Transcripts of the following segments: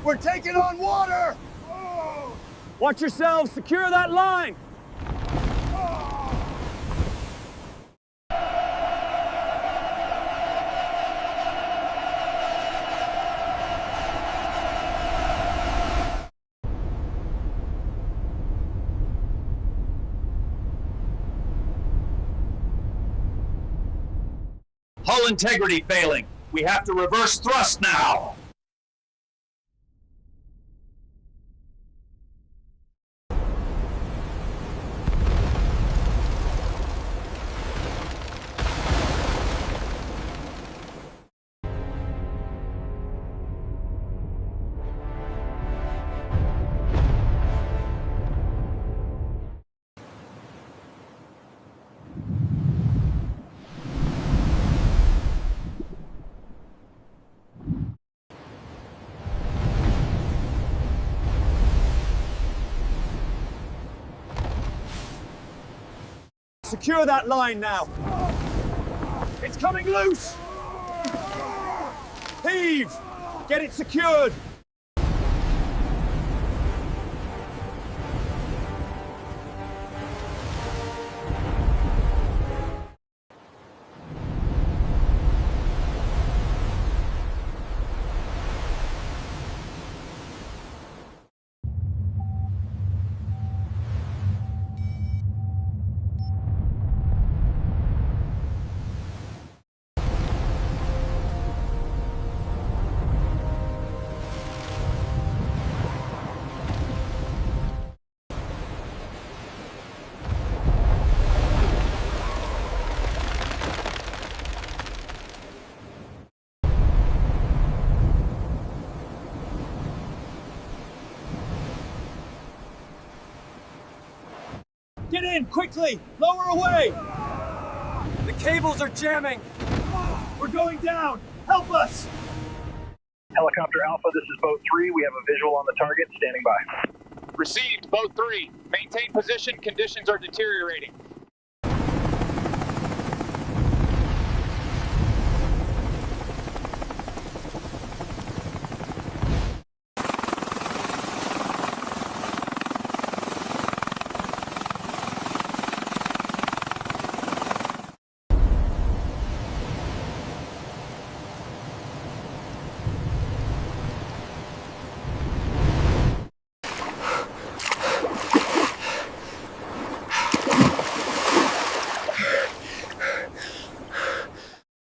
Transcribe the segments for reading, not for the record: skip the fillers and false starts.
We're taking on water! Watch yourselves, secure that line! Hull integrity failing. We have to reverse thrust now. Secure that line now. It's coming loose. Heave. Get it secured. Get in, quickly! Lower away! The cables are jamming! We're going down! Help us! Helicopter Alpha, this is Boat 3. We have a visual on the target, standing by. Received, Boat 3. Maintain position, conditions are deteriorating.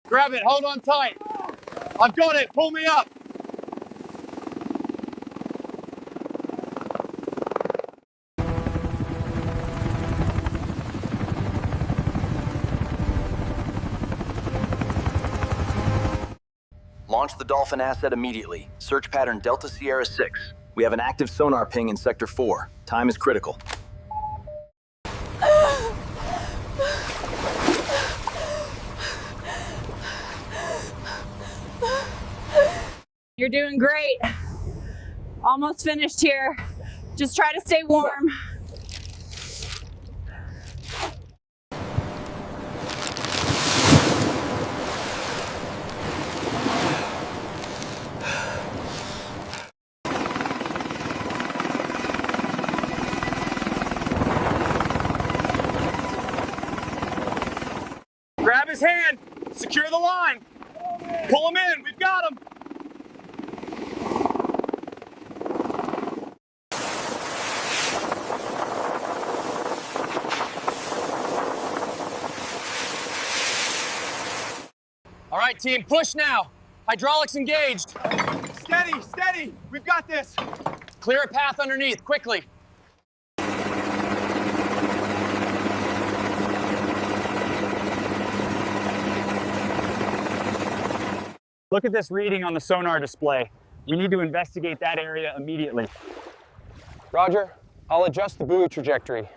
Grab it, hold on tight. I've got it, pull me up. Launch the Dolphin asset immediately. Search pattern Delta Sierra 6. We have an active sonar ping in Sector 4. Time is critical. You're doing great. Almost finished here. Just try to stay warm. Grab his hand! Secure the line! Pull him in! We've got him! All right, team, push now. Hydraulics engaged. Steady, steady. We've got this. Clear a path underneath, quickly. Look at this reading on the sonar display. We need to investigate that area immediately. Roger. I'll adjust the buoy trajectory.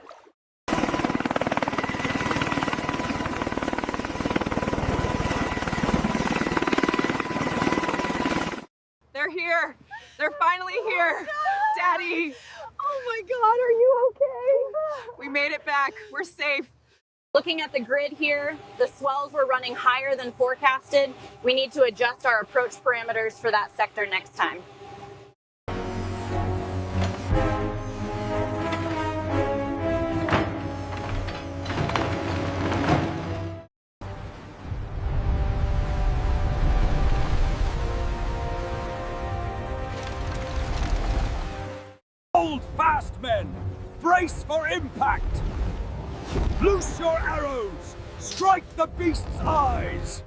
They're here. They're finally here. Daddy. Oh my God, are you okay? We made it back. We're safe. Looking at the grid here, the swells were running higher than forecasted. We need to adjust our approach parameters for that sector next time. Hold fast, men! Brace for impact! Loose your arrows! Strike the beast's eyes!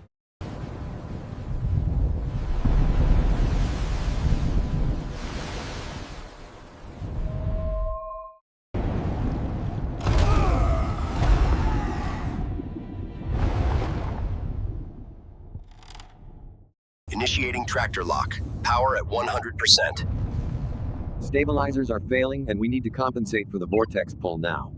Initiating tractor lock. Power at 100%. Stabilizers are failing, and we need to compensate for the Vortex pull now.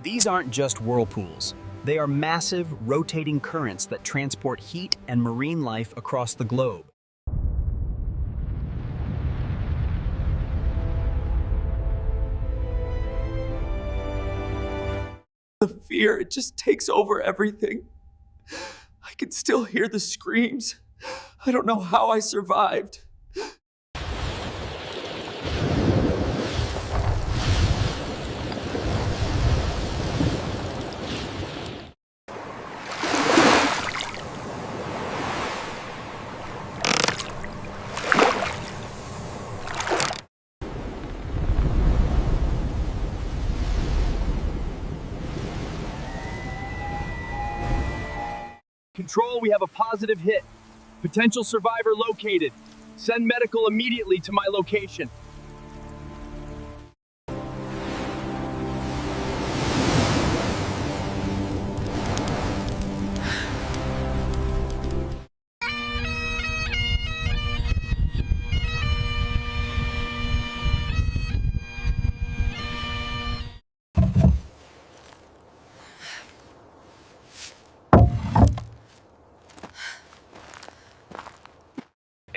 These aren't just whirlpools. They are massive, rotating currents that transport heat and marine life across the globe. The fear, it just takes over everything. I can still hear the screams. I don't know how I survived. Control, we have a positive hit. Potential survivor located. Send medical immediately to my location.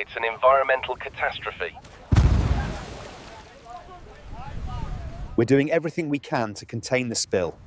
It's an environmental catastrophe. We're doing everything we can to contain the spill.